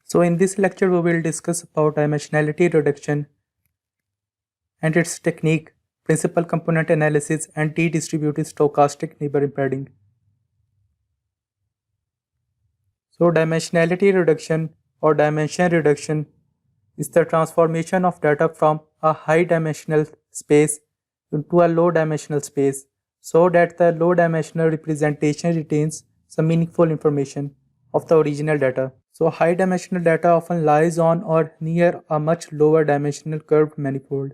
So in this lecture we will discuss about dimensionality reduction and its technique, principal component analysis and t-distributed stochastic neighbor embedding. So dimensionality reduction or dimension reduction is the transformation of data from a high dimensional space into a low dimensional space so that the low dimensional representation retains some meaningful information of the original data. So high dimensional data often lies on or near a much lower dimensional curved manifold.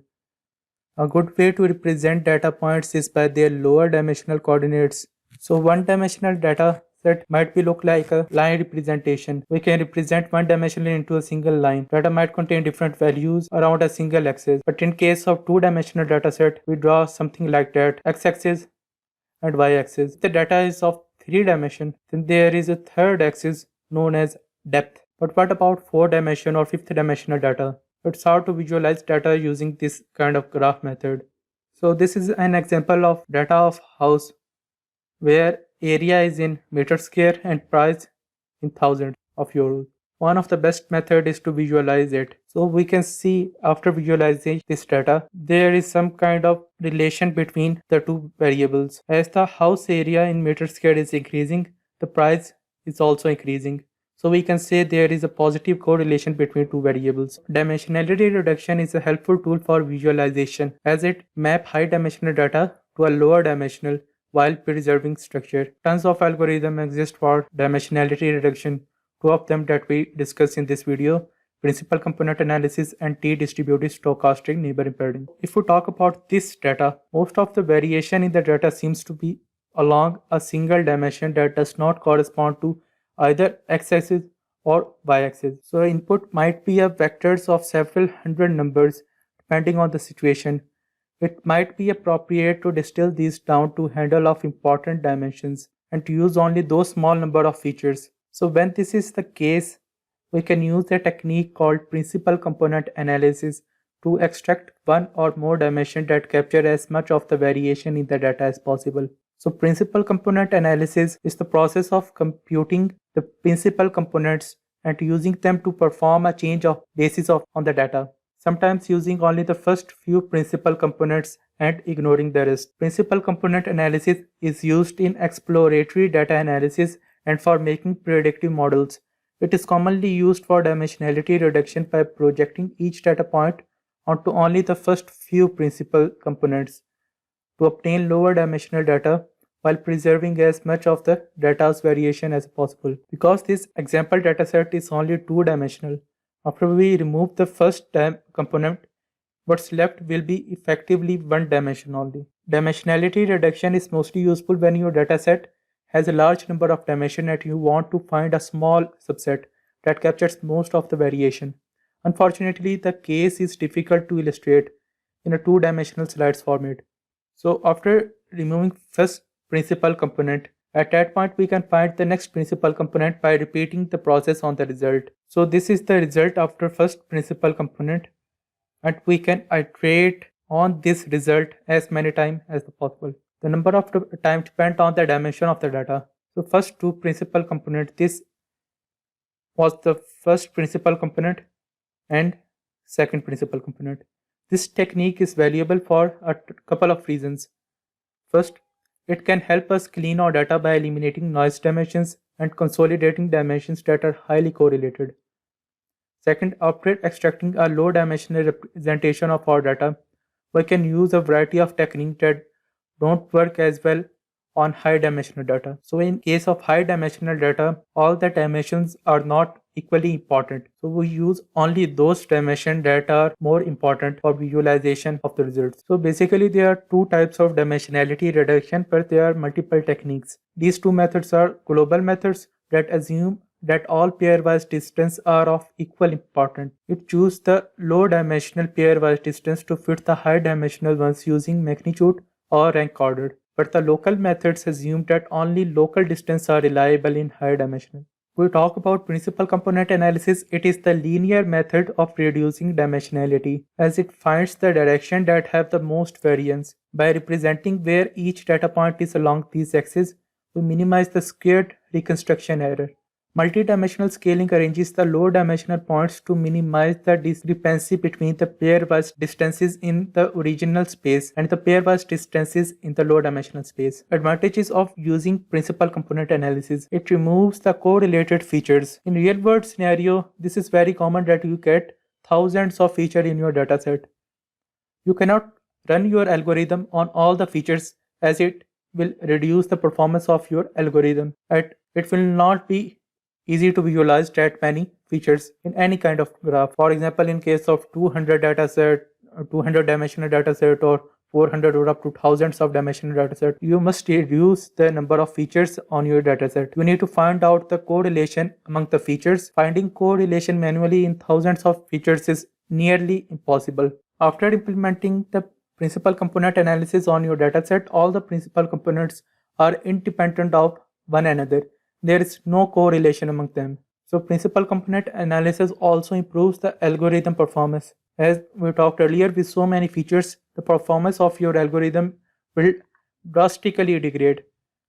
A good way to represent data points is by their lower dimensional coordinates. So one dimensional data set might be look like a line representation. We can represent one dimension into a single line. Data might contain different values around a single axis. But in case of two-dimensional data set, we draw something like that, x-axis and y-axis. If the data is of 3 dimension, then there is a third axis known as depth. But what about 4-dimension or 5th-dimensional data? It's hard to visualize data using this kind of graph method. So this is an example of data of house where area is in meter square and price in thousands of euros. One of the best method is to visualize it. So we can see after visualizing this data, there is some kind of relation between the two variables. As the house area in meter square is increasing, the price is also increasing. So we can say there is a positive correlation between two variables. Dimensionality reduction is a helpful tool for visualization as it maps high dimensional data to a lower dimensional while preserving structure. Tons of algorithms exist for dimensionality reduction. Two of them that we discuss in this video, principal component analysis and t-distributed stochastic neighbor embedding. If we talk about this data, most of the variation in the data seems to be along a single dimension that does not correspond to either x-axis or y-axis. So input might be a vectors of several hundred numbers depending on the situation. It might be appropriate to distill these down to handle of important dimensions and to use only those small number of features. So when this is the case, we can use a technique called principal component analysis to extract one or more dimensions that capture as much of the variation in the data as possible. So principal component analysis is the process of computing the principal components and using them to perform a change of basis on the data, sometimes using only the first few principal components and ignoring the rest. Principal component analysis is used in exploratory data analysis and for making predictive models. It is commonly used for dimensionality reduction by projecting each data point onto only the first few principal components to obtain lower dimensional data while preserving as much of the data's variation as possible. Because this example dataset is only two-dimensional, after we remove the first component, what's left will be effectively one dimension only. Dimensionality reduction is mostly useful when your dataset has a large number of dimensions and you want to find a small subset that captures most of the variation. Unfortunately, the case is difficult to illustrate in a two-dimensional slides format. So after removing first principal component, at that point we can find the next principal component by repeating the process on the result. So this is the result after first principal component, and we can iterate on this result as many times as possible. The number of time depends on the dimension of the data. So first two principal component, this was the first principal component and second principal component. This technique is valuable for a couple of reasons. First, it can help us clean our data by eliminating noise dimensions and consolidating dimensions that are highly correlated. Second, after extracting a low dimensional representation of our data, we can use a variety of techniques that don't work as well on high dimensional data. So in case of high dimensional data, all the dimensions are not equally important. So we use only those dimensions that are more important for visualization of the results. So basically there are two types of dimensionality reduction, but there are multiple techniques. These two methods are global methods that assume that all pairwise distance are of equal importance. It chooses the low dimensional pairwise distance to fit the high dimensional ones using magnitude or rank ordered. But the local methods assume that only local distances are reliable in higher dimensional. We talk about principal component analysis. It is the linear method of reducing dimensionality as it finds the direction that have the most variance. By representing where each data point is along these axes, we minimize the squared reconstruction error. Multidimensional scaling arranges the low-dimensional points to minimize the discrepancy between the pairwise distances in the original space and the pairwise distances in the low-dimensional space. Advantages of using principal component analysis. It removes the correlated features. In real-world scenario, this is very common that you get thousands of features in your dataset. You cannot run your algorithm on all the features as it will reduce the performance of your algorithm. It will not be easy to visualize that many features in any kind of graph. For example, in case of 200 dataset, 200 dimensional dataset, or 400 or up to thousands of dimensional dataset, you must reduce the number of features on your dataset. You need to find out the correlation among the features. Finding correlation manually in thousands of features is nearly impossible. After implementing the principal component analysis on your dataset, all the principal components are independent of one another. There is no correlation among them. So principal component analysis also improves the algorithm performance. As we talked earlier, with so many features, the performance of your algorithm will drastically degrade.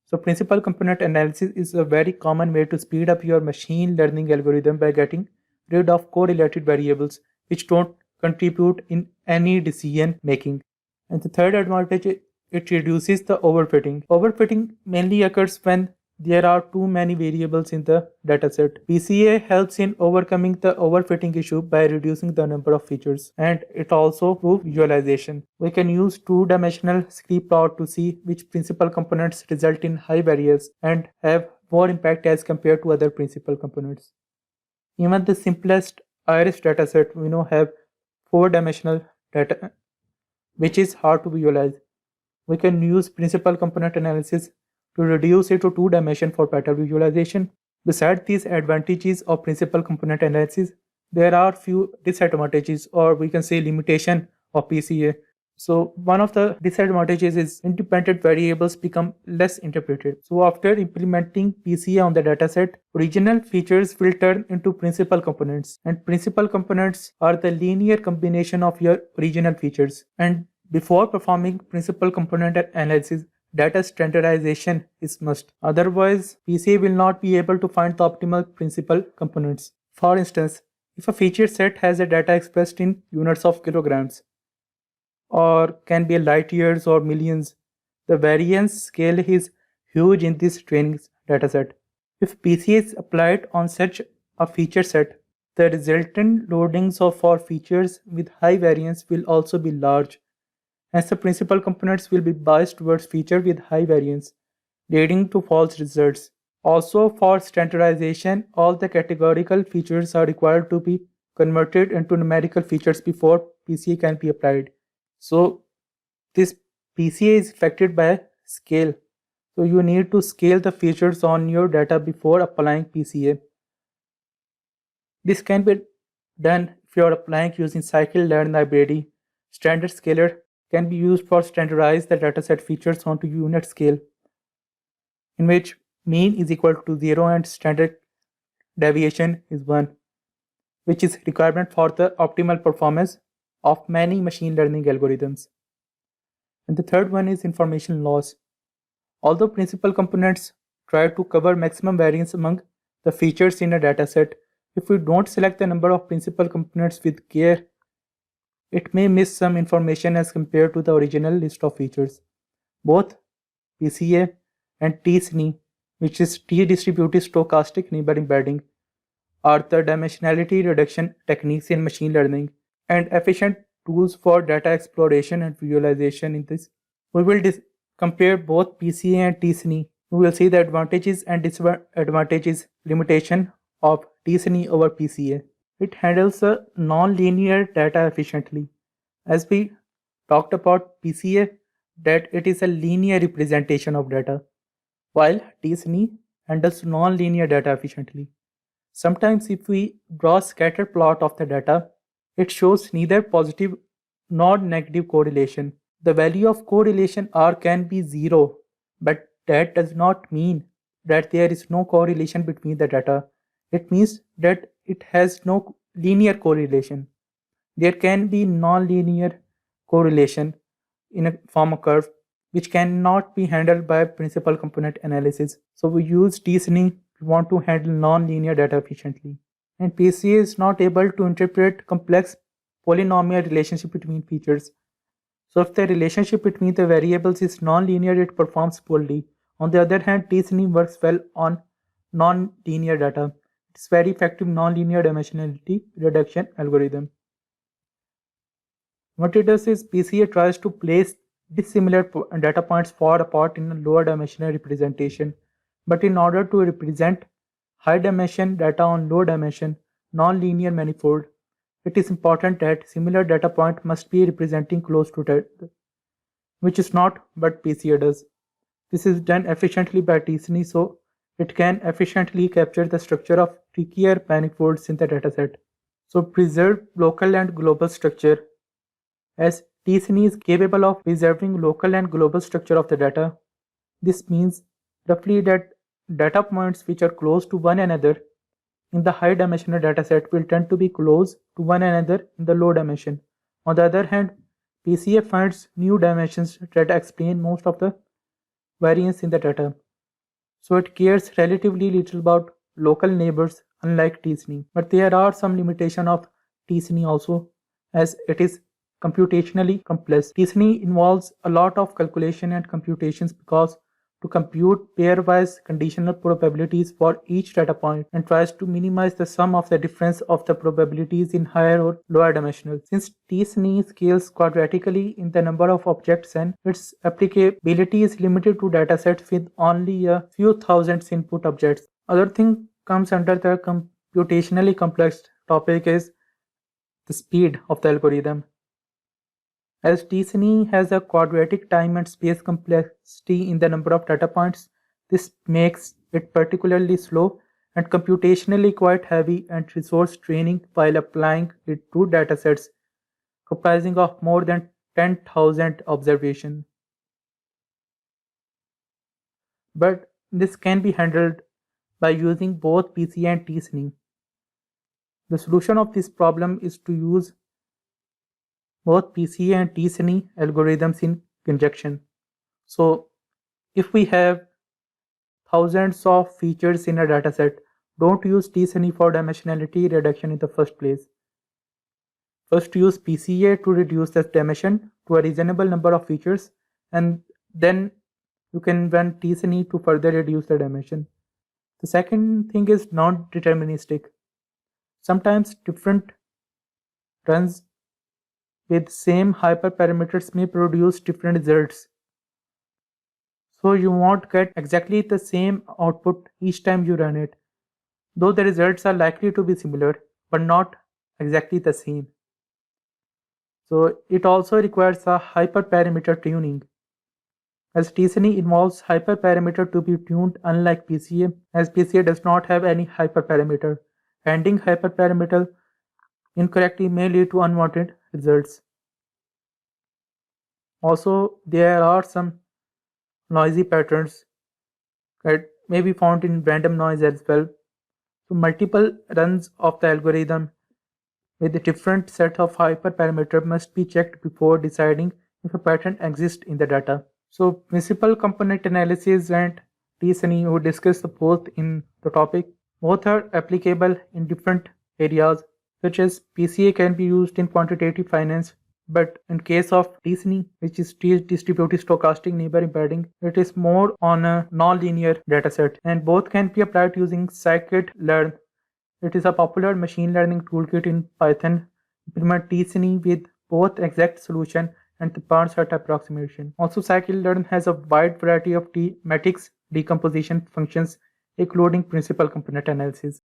So principal component analysis is a very common way to speed up your machine learning algorithm by getting rid of correlated variables which don't contribute in any decision making. And the third advantage, it reduces the overfitting. Overfitting mainly occurs when there are too many variables in the dataset. PCA helps in overcoming the overfitting issue by reducing the number of features, and it also improves visualization. We can use two-dimensional scree-plot to see which principal components result in high variance and have more impact as compared to other principal components. Even the simplest iris dataset have four-dimensional data, which is hard to visualize. We can use principal component analysis to reduce it to 2 dimension for better visualization. Besides these advantages of principal component analysis, there are few disadvantages, or we can say limitation of PCA. So one of the disadvantages is independent variables become less interpreted. So after implementing PCA on the dataset, original features will turn into principal components, and principal components are the linear combination of your original features. And before performing principal component analysis, data standardization is must. Otherwise, PCA will not be able to find the optimal principal components. For instance, if a feature set has a data expressed in units of kilograms, or can be light years or millions, the variance scale is huge in this training dataset. If PCA is applied on such a feature set, the resultant loadings for features with high variance will also be large. Hence, the principal components will be biased towards features with high variance, leading to false results. Also, for standardization, all the categorical features are required to be converted into numerical features before PCA can be applied. So, this PCA is affected by scale. So, you need to scale the features on your data before applying PCA. This can be done if you are applying using scikit-learn library. Standard scaler can be used for standardize the dataset features onto unit scale, in which mean is equal to 0 and standard deviation is 1, which is requirement for the optimal performance of many machine learning algorithms. And the third one is information loss. Although principal components try to cover maximum variance among the features in a dataset, if we don't select the number of principal components with care, it may miss some information as compared to the original list of features. Both PCA and t-SNE, which is t-distributed stochastic neighbor embedding, are the dimensionality reduction techniques in machine learning and efficient tools for data exploration and visualization. In this, we will compare both PCA and t-SNE. We will see the advantages and disadvantages limitation of t-SNE over PCA. It handles the non-linear data efficiently. As we talked about PCA, that it is a linear representation of data, while t-SNE handles non-linear data efficiently. Sometimes if we draw a scatter plot of the data, it shows neither positive nor negative correlation. The value of correlation R can be 0, but that does not mean that there is no correlation between the data. It means that it has no linear correlation. There can be non-linear correlation in a form of curve, which cannot be handled by principal component analysis. So we use t-SNE we want to handle non-linear data efficiently. And PCA is not able to interpret complex polynomial relationship between features. So if the relationship between the variables is non-linear, it performs poorly. On the other hand, t-SNE works well on non-linear data. It's very effective non-linear dimensionality reduction algorithm. What it does is PCA tries to place dissimilar data points far apart in a lower dimensional representation. But in order to represent high dimension data on low dimension non-linear manifold, it is important that similar data point must be representing close to that, which is not what PCA does. This is done efficiently by t-SNE, so it can efficiently capture the structure of trickier manifolds in the dataset. So preserve local and global structure. As t-SNE is capable of preserving local and global structure of the data, this means roughly that data points which are close to one another in the high dimensional dataset will tend to be close to one another in the low dimension. On the other hand, PCA finds new dimensions that explain most of the variance in the data. So it cares relatively little about local neighbors unlike t-SNE. But there are some limitations of t-SNE also, as it is computationally complex. t-SNE involves a lot of calculation and computations because to compute pairwise conditional probabilities for each data point and tries to minimize the sum of the difference of the probabilities in higher or lower dimensional. Since t-SNE scales quadratically in the number of objects n, its applicability is limited to datasets with only a few thousands input objects. Other thing comes under the computationally complex topic is the speed of the algorithm. As t-SNE has a quadratic time and space complexity in the number of data points, this makes it particularly slow and computationally quite heavy and resource draining while applying it to datasets comprising of more than 10,000 observations. But this can be handled by using both PCA and t-SNE. The solution of this problem is to use both PCA and t-SNE algorithms in conjunction. So if we have thousands of features in a dataset, don't use t-SNE for dimensionality reduction in the first place. First use PCA to reduce the dimension to a reasonable number of features, and then you can run t-SNE to further reduce the dimension. The second thing is non-deterministic. Sometimes different runs with same hyperparameters may produce different results. So you won't get exactly the same output each time you run it, though the results are likely to be similar, but not exactly the same. So it also requires a hyperparameter tuning. As t-SNE involves hyperparameter to be tuned unlike PCA, as PCA does not have any hyperparameter. Handling hyperparameter incorrectly may lead to unwanted results. Also, there are some noisy patterns that may be found in random noise as well. So multiple runs of the algorithm with a different set of hyperparameters must be checked before deciding if a pattern exists in the data. So principal component analysis and t-SNE, who discuss both in the topic, both are applicable in different areas, such as PCA can be used in quantitative finance, but in case of t-SNE, which is distributed stochastic neighbor embedding, it is more on a non-linear dataset, and both can be applied using scikit-learn. It is a popular machine learning toolkit in Python. Implement t-SNE with both exact solution and the barn search approximation. Also, scikit-learn has a wide variety of matrix decomposition functions, including principal component analysis.